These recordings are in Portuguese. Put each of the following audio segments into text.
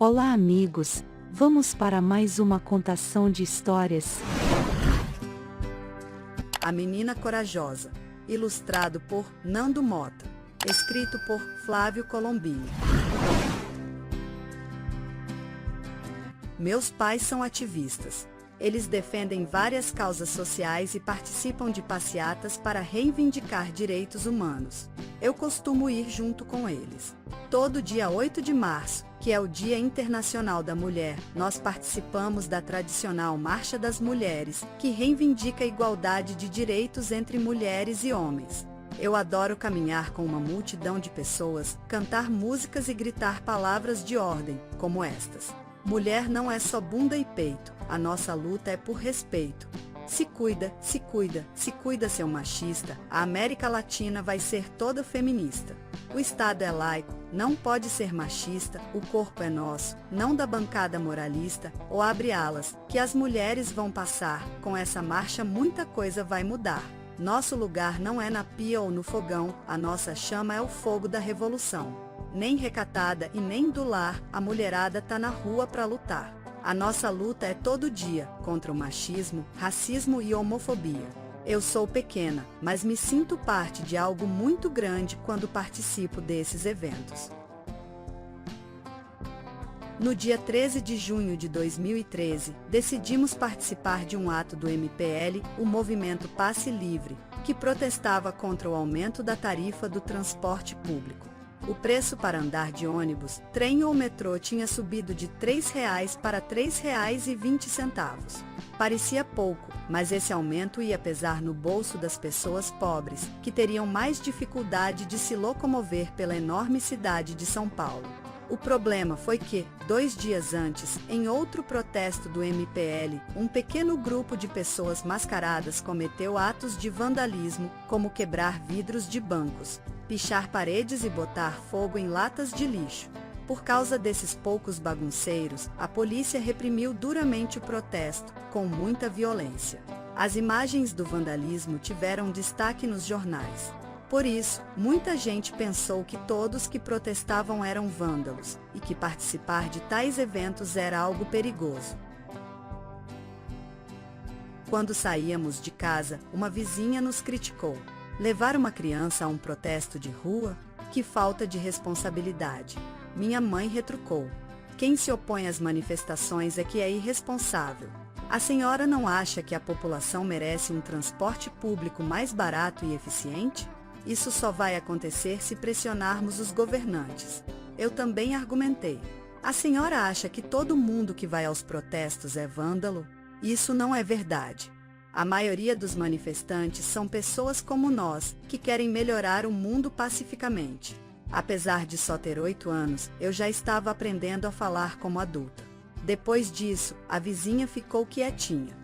Olá amigos, vamos para mais uma contação de histórias. A Menina Corajosa, ilustrado por Nando Mota, escrito por Flávio Colombini. Meus pais são ativistas. Eles defendem várias causas sociais e participam de passeatas para reivindicar direitos humanos. Eu costumo ir junto com eles. Todo dia 8 de março, que é o Dia Internacional da Mulher, nós participamos da tradicional Marcha das Mulheres, que reivindica a igualdade de direitos entre mulheres e homens. Eu adoro caminhar com uma multidão de pessoas, cantar músicas e gritar palavras de ordem, como estas. Mulher não é só bunda e peito, a nossa luta é por respeito. Se cuida, se cuida, se cuida seu machista, a América Latina vai ser toda feminista. O Estado é laico, não pode ser machista, o corpo é nosso, não da bancada moralista, ou abre alas, que as mulheres vão passar, com essa marcha muita coisa vai mudar. Nosso lugar não é na pia ou no fogão, a nossa chama é o fogo da revolução. Nem recatada e nem do lar, a mulherada tá na rua pra lutar. A nossa luta é todo dia, contra o machismo, racismo e homofobia. Eu sou pequena, mas me sinto parte de algo muito grande quando participo desses eventos. No dia 13 de junho de 2013, decidimos participar de um ato do MPL, o Movimento Passe Livre, que protestava contra o aumento da tarifa do transporte público. O preço para andar de ônibus, trem ou metrô tinha subido de R$ 3 para R$ 3,20. Parecia pouco, mas esse aumento ia pesar no bolso das pessoas pobres, que teriam mais dificuldade de se locomover pela enorme cidade de São Paulo. O problema foi que, 2 dias antes, em outro protesto do MPL, um pequeno grupo de pessoas mascaradas cometeu atos de vandalismo, como quebrar vidros de bancos, pichar paredes e botar fogo em latas de lixo. Por causa desses poucos bagunceiros, a polícia reprimiu duramente o protesto, com muita violência. As imagens do vandalismo tiveram destaque nos jornais. Por isso, muita gente pensou que todos que protestavam eram vândalos, e que participar de tais eventos era algo perigoso. Quando saíamos de casa, uma vizinha nos criticou. Levar uma criança a um protesto de rua? Que falta de responsabilidade. Minha mãe retrucou. Quem se opõe às manifestações é que é irresponsável. A senhora não acha que a população merece um transporte público mais barato e eficiente? Isso só vai acontecer se pressionarmos os governantes. Eu também argumentei. A senhora acha que todo mundo que vai aos protestos é vândalo? Isso não é verdade. A maioria dos manifestantes são pessoas como nós, que querem melhorar o mundo pacificamente. Apesar de só ter 8 anos, eu já estava aprendendo a falar como adulta. Depois disso, a vizinha ficou quietinha.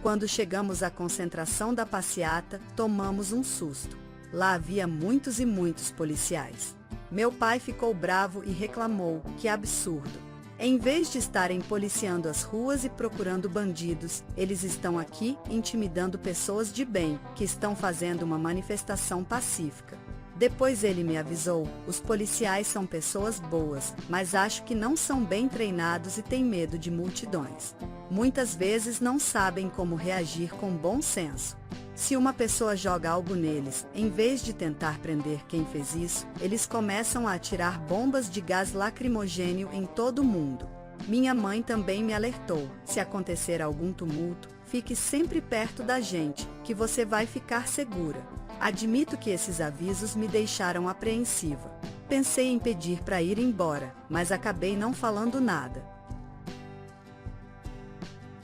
Quando chegamos à concentração da passeata, tomamos um susto. Lá havia muitos e muitos policiais. Meu pai ficou bravo e reclamou, que absurdo. Em vez de estarem policiando as ruas e procurando bandidos, eles estão aqui intimidando pessoas de bem, que estão fazendo uma manifestação pacífica. Depois ele me avisou, os policiais são pessoas boas, mas acho que não são bem treinados e têm medo de multidões. Muitas vezes não sabem como reagir com bom senso. Se uma pessoa joga algo neles, em vez de tentar prender quem fez isso, eles começam a atirar bombas de gás lacrimogênio em todo mundo. Minha mãe também me alertou, se acontecer algum tumulto, fique sempre perto da gente, que você vai ficar segura. Admito que esses avisos me deixaram apreensiva. Pensei em pedir para ir embora, mas acabei não falando nada.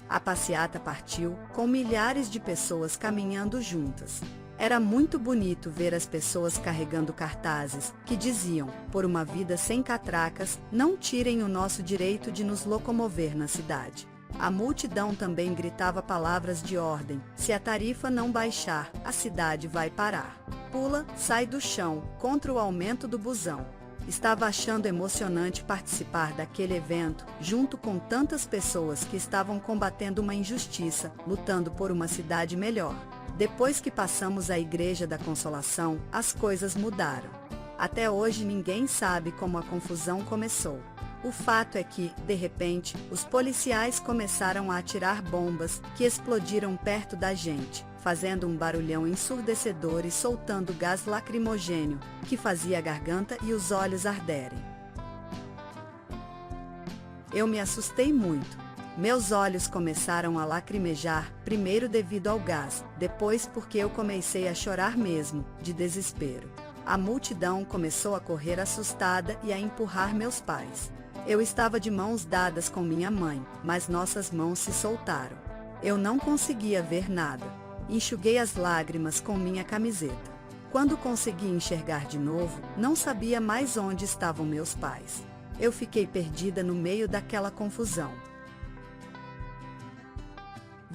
A passeata partiu, com milhares de pessoas caminhando juntas. Era muito bonito ver as pessoas carregando cartazes, que diziam, por uma vida sem catracas, não tirem o nosso direito de nos locomover na cidade. A multidão também gritava palavras de ordem, se a tarifa não baixar, a cidade vai parar. Pula, sai do chão, contra o aumento do busão. Estava achando emocionante participar daquele evento, junto com tantas pessoas que estavam combatendo uma injustiça, lutando por uma cidade melhor. Depois que passamos a Igreja da Consolação, as coisas mudaram. Até hoje ninguém sabe como a confusão começou. O fato é que, de repente, os policiais começaram a atirar bombas, que explodiram perto da gente, fazendo um barulhão ensurdecedor e soltando gás lacrimogênio, que fazia a garganta e os olhos arderem. Eu me assustei muito. Meus olhos começaram a lacrimejar, primeiro devido ao gás, depois porque eu comecei a chorar mesmo, de desespero. A multidão começou a correr assustada e a empurrar meus pais. Eu estava de mãos dadas com minha mãe, mas nossas mãos se soltaram. Eu não conseguia ver nada. Enxuguei as lágrimas com minha camiseta. Quando consegui enxergar de novo, não sabia mais onde estavam meus pais. Eu fiquei perdida no meio daquela confusão.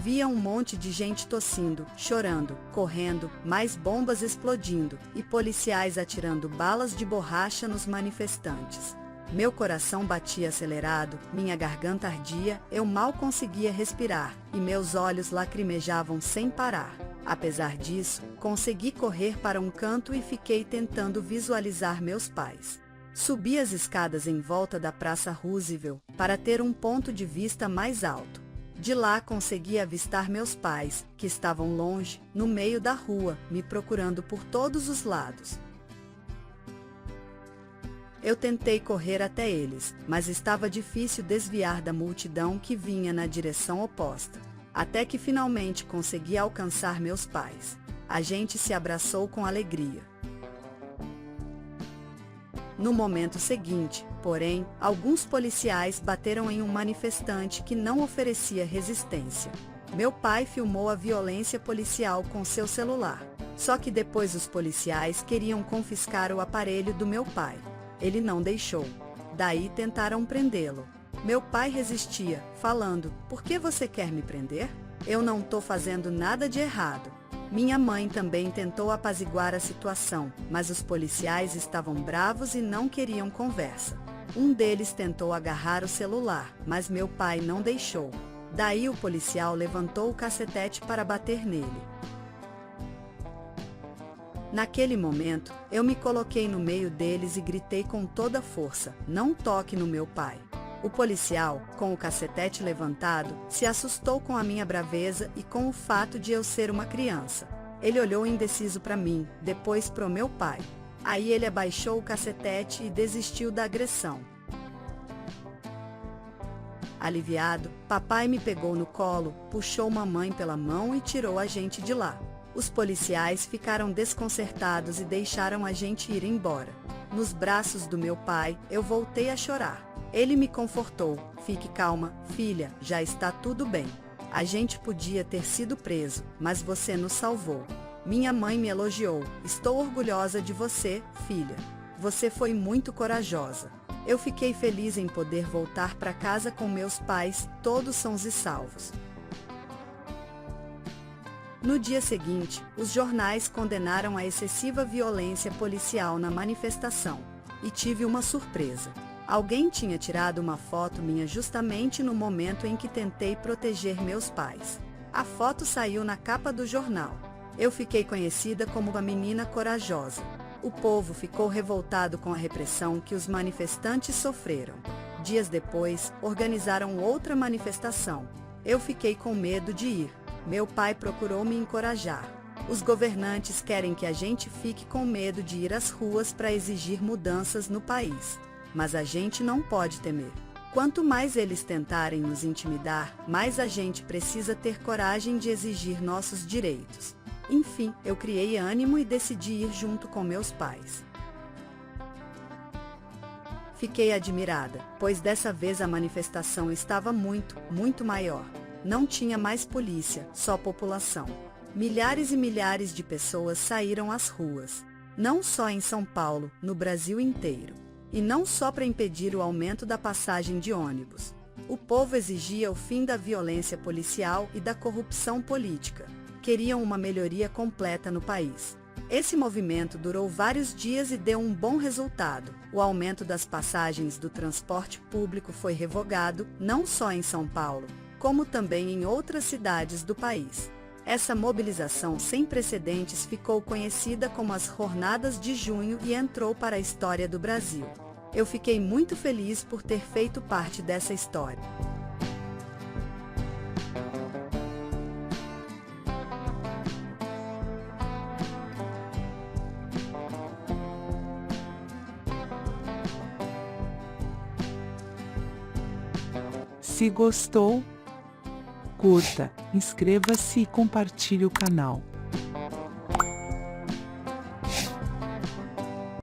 Via um monte de gente tossindo, chorando, correndo, mais bombas explodindo, e policiais atirando balas de borracha nos manifestantes. Meu coração batia acelerado, minha garganta ardia, eu mal conseguia respirar, e meus olhos lacrimejavam sem parar. Apesar disso, consegui correr para um canto e fiquei tentando visualizar meus pais. Subi as escadas em volta da Praça Roosevelt, para ter um ponto de vista mais alto. De lá consegui avistar meus pais, que estavam longe, no meio da rua, me procurando por todos os lados. Eu tentei correr até eles, mas estava difícil desviar da multidão que vinha na direção oposta. Até que finalmente consegui alcançar meus pais. A gente se abraçou com alegria. No momento seguinte, porém, alguns policiais bateram em um manifestante que não oferecia resistência. Meu pai filmou a violência policial com seu celular. Só que depois os policiais queriam confiscar o aparelho do meu pai. Ele não deixou. Daí tentaram prendê-lo. Meu pai resistia, falando: "Por que você quer me prender? Eu não tô fazendo nada de errado." Minha mãe também tentou apaziguar a situação, mas os policiais estavam bravos e não queriam conversa. Um deles tentou agarrar o celular, mas meu pai não deixou. Daí o policial levantou o cacetete para bater nele. Naquele momento, eu me coloquei no meio deles e gritei com toda a força: "Não toque no meu pai." O policial, com o cacetete levantado, se assustou com a minha braveza e com o fato de eu ser uma criança. Ele olhou indeciso para mim, depois para o meu pai. Aí ele abaixou o cacetete e desistiu da agressão. Aliviado, papai me pegou no colo, puxou mamãe pela mão e tirou a gente de lá. Os policiais ficaram desconcertados e deixaram a gente ir embora. Nos braços do meu pai, eu voltei a chorar. Ele me confortou: "Fique calma, filha, já está tudo bem. A gente podia ter sido preso, mas você nos salvou." Minha mãe me elogiou: "Estou orgulhosa de você, filha. Você foi muito corajosa." Eu fiquei feliz em poder voltar para casa com meus pais, todos sãos e salvos. No dia seguinte, os jornais condenaram a excessiva violência policial na manifestação. E tive uma surpresa. Alguém tinha tirado uma foto minha justamente no momento em que tentei proteger meus pais. A foto saiu na capa do jornal. Eu fiquei conhecida como uma menina corajosa. O povo ficou revoltado com a repressão que os manifestantes sofreram. Dias depois, organizaram outra manifestação. Eu fiquei com medo de ir. Meu pai procurou me encorajar. Os governantes querem que a gente fique com medo de ir às ruas para exigir mudanças no país. Mas a gente não pode temer. Quanto mais eles tentarem nos intimidar, mais a gente precisa ter coragem de exigir nossos direitos. Enfim, eu criei ânimo e decidi ir junto com meus pais. Fiquei admirada, pois dessa vez a manifestação estava muito maior. Não tinha mais polícia, só população. Milhares e milhares de pessoas saíram às ruas. Não só em São Paulo, no Brasil inteiro. E não só para impedir o aumento da passagem de ônibus. O povo exigia o fim da violência policial e da corrupção política. Queriam uma melhoria completa no país. Esse movimento durou vários dias e deu um bom resultado. O aumento das passagens do transporte público foi revogado, não só em São Paulo, como também em outras cidades do país. Essa mobilização sem precedentes ficou conhecida como as Jornadas de Junho e entrou para a história do Brasil. Eu fiquei muito feliz por ter feito parte dessa história. Se gostou, curta, inscreva-se e compartilhe o canal.